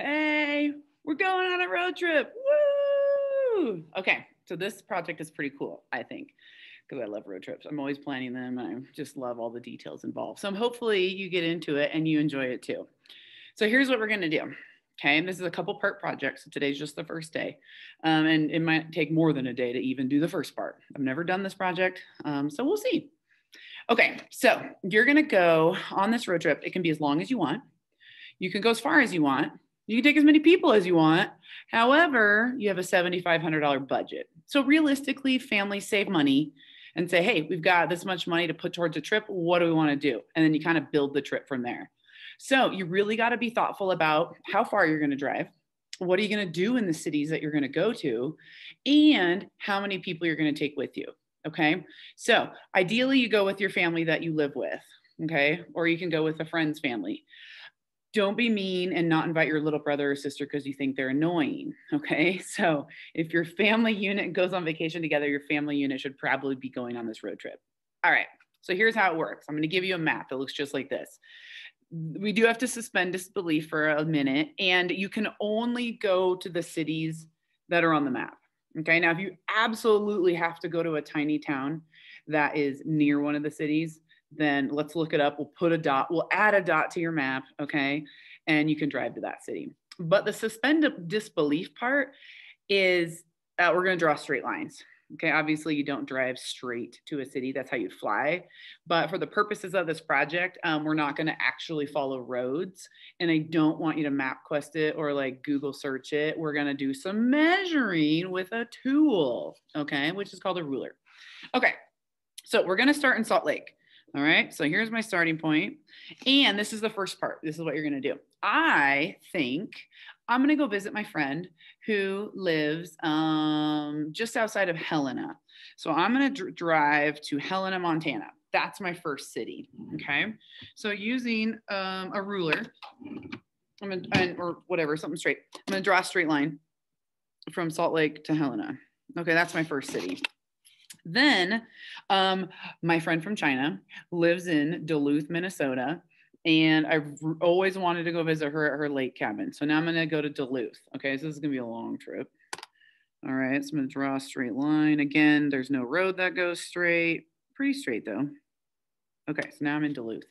Hey, we're going on a road trip. Woo! Okay, so this project is pretty cool, I think, because I love road trips. I'm always planning them. I just love all the details involved. So hopefully you get into it and you enjoy it too. So here's what we're going to do. Okay, and this is a couple part project. So today's just the first day. And it might take more than a day to even do the first part. I've never done this project, so we'll see. Okay, so you're going to go on this road trip. It can be as long as you want. You can go as far as you want. You can take as many people as you want. However, you have a $7,500 budget. So realistically, families save money and say, hey, we've got this much money to put towards a trip. What do we want to do? And then you kind of build the trip from there. So you really got to be thoughtful about how far you're going to drive. What are you going to do in the cities that you're going to go to? And how many people you're going to take with you. Okay. So ideally, you go with your family that you live with. Okay. Or you can go with a friend's family. Don't be mean and not invite your little brother or sister because you think they're annoying. Okay. So if your family unit goes on vacation together, your family unit should probably be going on this road trip. All right. So here's how it works. I'm going to give you a map that looks just like this. We do have to suspend disbelief for a minute, and you can only go to the cities that are on the map. Okay. Now, if you absolutely have to go to a tiny town that is near one of the cities, then let's look it up. We'll put a dot, we'll add a dot to your map, okay? And you can drive to that city. But the suspend disbelief part is we're gonna draw straight lines. Okay, obviously you don't drive straight to a city, that's how you'd fly. But for the purposes of this project, we're not gonna actually follow roads. And I don't want you to MapQuest it or like Google search it. We're gonna do some measuring with a tool, okay, which is called a ruler. Okay, so we're gonna start in Salt Lake. All right, so here's my starting point. And this is the first part. This is what you're gonna do. I think I'm gonna go visit my friend who lives just outside of Helena. So I'm gonna drive to Helena, Montana. That's my first city, okay? So using a ruler, or whatever, something straight. I'm gonna draw a straight line from Salt Lake to Helena. Okay, that's my first city. Then my friend from China lives in Duluth, Minnesota, and I've always wanted to go visit her at her lake cabin. So now I'm going to go to Duluth. Okay, so this is going to be a long trip. All right, so I'm going to draw a straight line. Again, there's no road that goes straight. Pretty straight though. Okay, so now I'm in Duluth.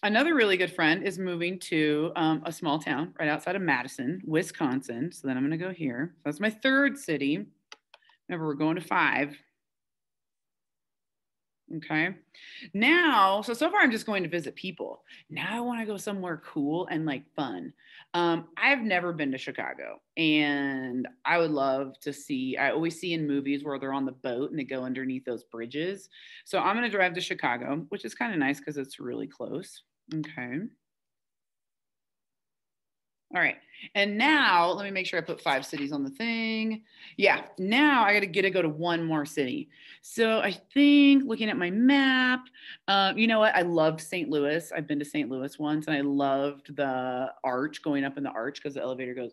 Another really good friend is moving to a small town right outside of Madison, Wisconsin. So then I'm going to go here. So that's my third city. Remember, we're going to 5. Okay. Now, so far I'm just going to visit people. Now I want to go somewhere cool and like fun. I've never been to Chicago, and I would love to see, I always see in movies where they're on the boat and they go underneath those bridges. So I'm going to drive to Chicago, which is kind of nice because it's really close. Okay. All right. And now let me make sure I put 5 cities on the thing. Yeah. Now I got to go to one more city. So I think looking at my map, you know what? I loved St. Louis. I've been to St. Louis once, and I loved the arch, going up in the arch because the elevator goes,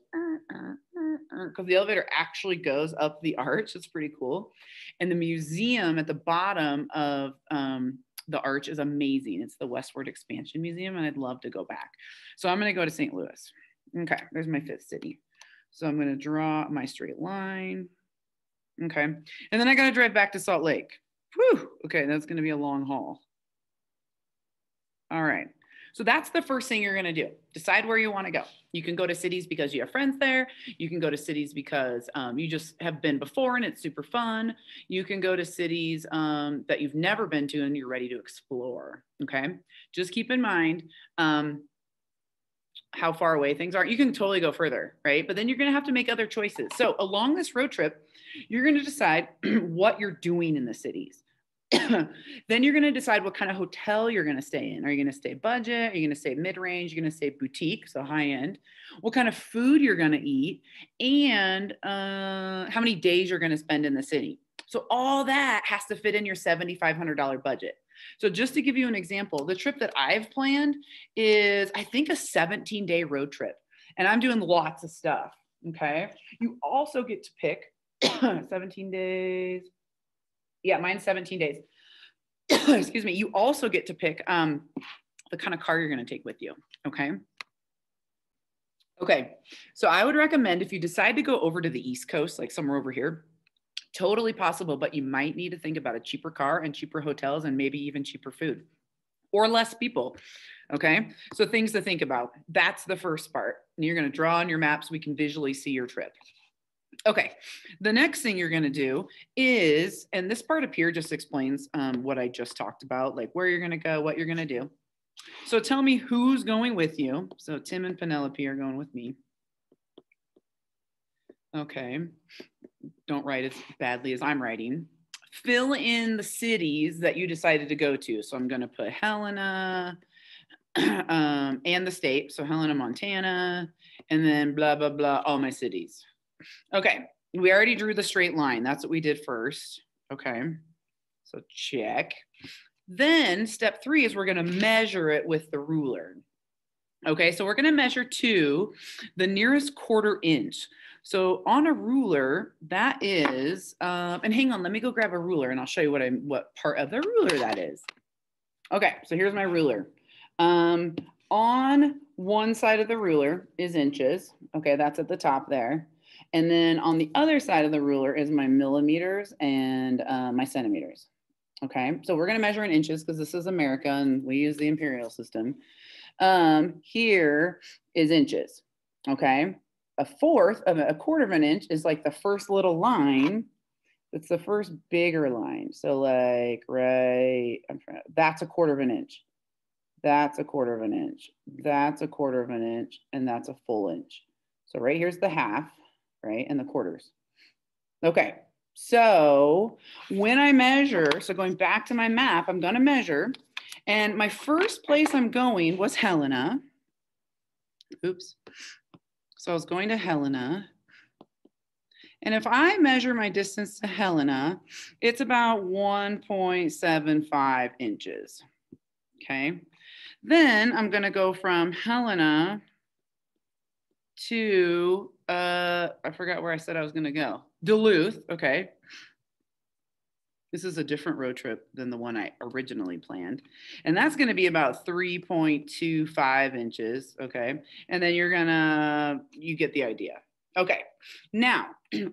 because the elevator actually goes up the arch. It's pretty cool. And the museum at the bottom of the arch is amazing. It's the Westward Expansion Museum, and I'd love to go back. So I'm going to go to St. Louis. Okay, there's my 5th city. So I'm going to draw my straight line. Okay, and then I got to drive back to Salt Lake. Whew, okay, that's going to be a long haul. All right, so that's the first thing you're going to do. Decide where you want to go. You can go to cities because you have friends there. You can go to cities because you just have been before and it's super fun. You can go to cities that you've never been to and you're ready to explore. Okay, just keep in mind how far away things are. You can totally go further, right? But then you're going to have to make other choices. So along this road trip, you're going to decide what you're doing in the cities. Then you're going to decide what kind of hotel you're going to stay in. Are you going to stay budget? Are you going to stay mid-range? You're going to stay boutique, so high end. What kind of food you're going to eat, and how many days you're going to spend in the city. So all that has to fit in your $7,500 budget. So just to give you an example, the trip that I've planned is, I think, a 17-day road trip, and I'm doing lots of stuff. Okay. You also get to pick 17 days. Yeah, mine's 17 days. Excuse me. You also get to pick the kind of car you're going to take with you. Okay. Okay, so I would recommend if you decide to go over to the East Coast, like somewhere over here, totally possible, but you might need to think about a cheaper car and cheaper hotels and maybe even cheaper food or less people. Okay, so things to think about. That's the first part. And you're going to draw on your map so we can visually see your trip. Okay, the next thing you're going to do is, and this part up here just explains what I just talked about, like where you're going to go, what you're going to do. So tell me who's going with you. So Tim and Penelope are going with me. Okay, don't write as badly as I'm writing. Fill in the cities that you decided to go to. So I'm going to put Helena and the state. So Helena, Montana, and then blah, blah, blah, all my cities. Okay, we already drew the straight line. That's what we did first. Okay, so check. Then step 3 is we're going to measure it with the ruler. Okay, so we're going to measure to the nearest quarter inch. So on a ruler, that is, and hang on, let me go grab a ruler and I'll show you what part of the ruler that is. Okay, so here's my ruler. On one side of the ruler is inches. Okay, that's at the top there. And then on the other side of the ruler is my millimeters and my centimeters. Okay, so we're going to measure in inches because this is America and we use the imperial system. Here is inches. Okay, a quarter of an inch is like the first little line. It's the first bigger line. So like that's a quarter of an inch. That's a quarter of an inch. That's a quarter of an inch, and that's a full inch. So right here's the half, right, and the quarters. Okay. So when I measure, so going back to my map, I'm going to measure. And my first place I'm going was Helena. Oops. So I was going to Helena. And if I measure my distance to Helena, it's about 1.75 inches. Okay. Then I'm going to go from Helena to, I forgot where I said I was going to go. Duluth, okay. This is a different road trip than the one I originally planned. And that's going to be about 3.25 inches, okay. And then you get the idea. Okay, now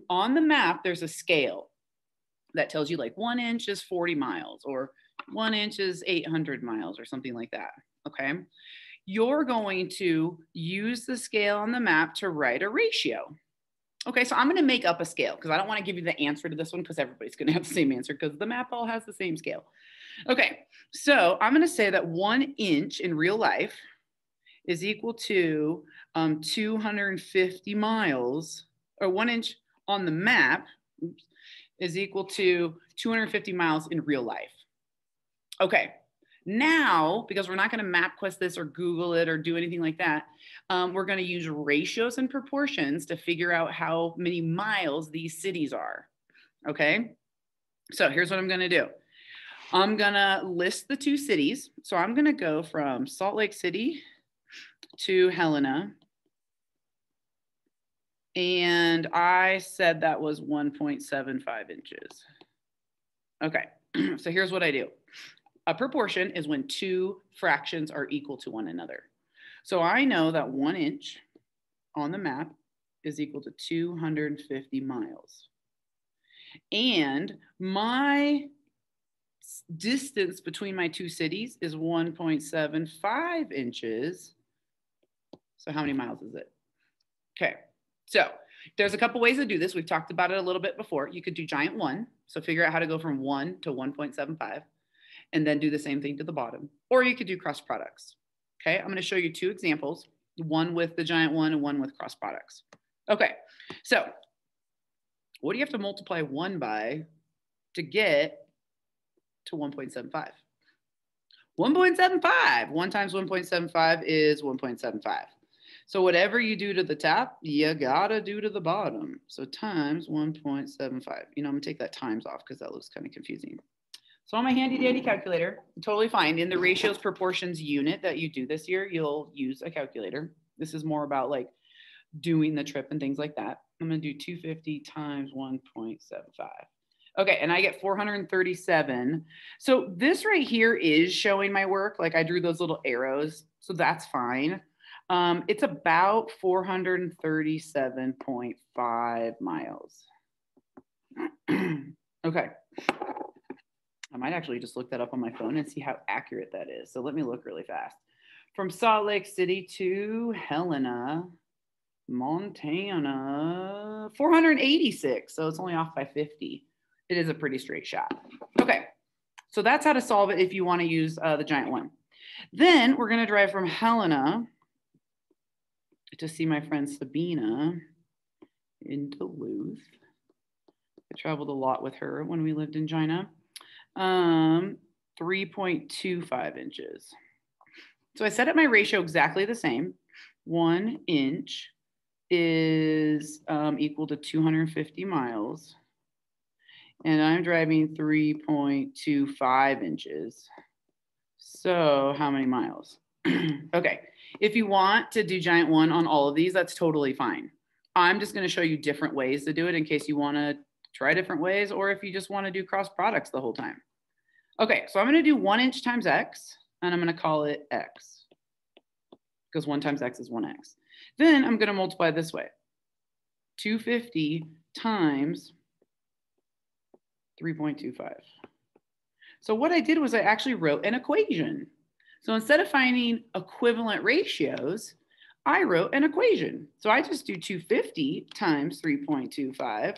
on the map, there's a scale that tells you like 1 inch is 40 miles or 1 inch is 800 miles or something like that, okay. You're going to use the scale on the map to write a ratio. Okay, so I'm going to make up a scale because I don't want to give you the answer to this one because everybody's going to have the same answer because the map all has the same scale. Okay, so I'm going to say that 1 inch in real life is equal to 250 miles, or 1 inch on the map is equal to 250 miles in real life. Okay. Now, because we're not going to MapQuest this or Google it or do anything like that, we're going to use ratios and proportions to figure out how many miles these cities are. Okay, so here's what I'm going to do. I'm going to list the 2 cities. So I'm going to go from Salt Lake City to Helena. And I said that was 1.75 inches. Okay, so here's what I do. A proportion is when 2 fractions are equal to one another. So I know that 1 inch on the map is equal to 250 miles. And my distance between my 2 cities is 1.75 inches. So how many miles is it? Okay, so there's a couple ways to do this. We've talked about it a little bit before. You could do giant 1. So figure out how to go from 1 to 1.75. And then do the same thing to the bottom. Or you could do cross products. Okay, I'm going to show you 2 examples, one with the giant 1 and one with cross products. Okay, so what do you have to multiply 1 by to get to 1.75? 1.75. 1 times 1.75 is 1.75. So whatever you do to the top, you gotta do to the bottom. So times 1.75. You know, I'm gonna take that times off because that looks kind of confusing. So on my handy dandy calculator, totally fine. In the ratios proportions unit that you do this year, you'll use a calculator. This is more about like doing the trip and things like that. I'm going to do 250 times 1.75. Okay, and I get 437. So this right here is showing my work. Like I drew those little arrows, so that's fine. It's about 437.5 miles. Okay. I might actually just look that up on my phone and see how accurate that is. So let me look really fast. From Salt Lake City to Helena, Montana, 486. So it's only off by 50. It is a pretty straight shot. Okay. So that's how to solve it if you want to use the giant one. Then we're going to drive from Helena to see my friend Sabina in Duluth. I traveled a lot with her when we lived in China. 3.25 inches. So I set up my ratio exactly the same. 1 inch is equal to 250 miles. And I'm driving 3.25 inches. So how many miles? Okay, if you want to do giant one on all of these, that's totally fine. I'm just going to show you different ways to do it in case you want to try different ways, or if you just want to do cross products the whole time. Okay, so I'm going to do 1 inch times X, and I'm going to call it X, because 1 times X is 1X. Then I'm going to multiply this way. 250 times 3.25. So what I did was I actually wrote an equation. So instead of finding equivalent ratios, I wrote an equation. So I just do 250 times 3.25,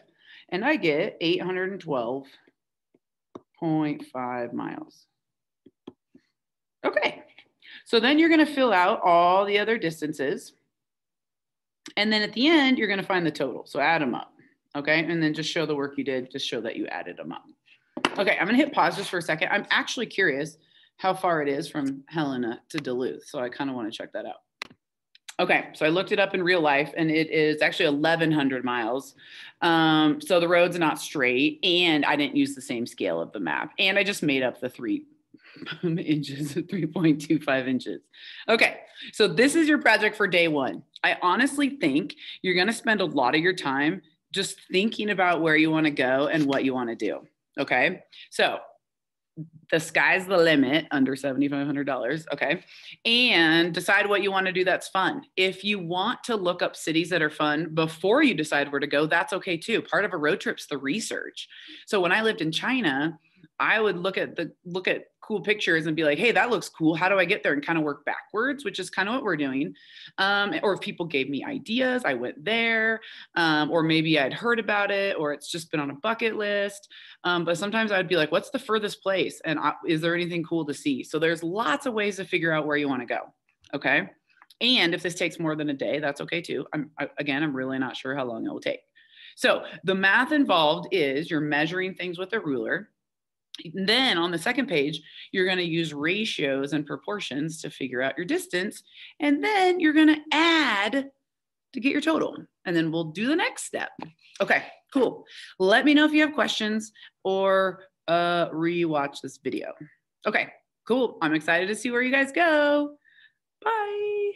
and I get 812.5 miles. Okay, so then you're going to fill out all the other distances. And then at the end, you're going to find the total. So add them up. Okay, and then just show the work you did, just show that you added them up. Okay, I'm going to hit pause just for a second. I'm actually curious how far it is from Helena to Duluth. So I kind of want to check that out. Okay, so I looked it up in real life, and it is actually 1,100 miles. So the road's not straight, and I didn't use the same scale of the map. And I just made up the 3 inches, 3.25 inches. Okay, so this is your project for day one. I honestly think you're going to spend a lot of your time just thinking about where you want to go and what you want to do. Okay, so the sky's the limit, under $7,500. Okay, and decide what you want to do that's fun. If you want to look up cities that are fun before you decide where to go, that's okay too. Part of a road trip's the research. So when I lived in China, I would look at cool pictures and be like, hey, that looks cool. How do I get there? And kind of work backwards, which is kind of what we're doing. Or if people gave me ideas, I went there. Or maybe I'd heard about it, or it's just been on a bucket list. But sometimes I'd be like, what's the furthest place? And is there anything cool to see? So there's lots of ways to figure out where you want to go. Okay. And if this takes more than a day, that's okay too. I'm really not sure how long it will take. So the math involved is you're measuring things with a ruler. Then on the second page, you're going to use ratios and proportions to figure out your distance. And then you're going to add to get your total. And then we'll do the next step. Okay, cool. Let me know if you have questions or rewatch this video. Okay, cool. I'm excited to see where you guys go. Bye.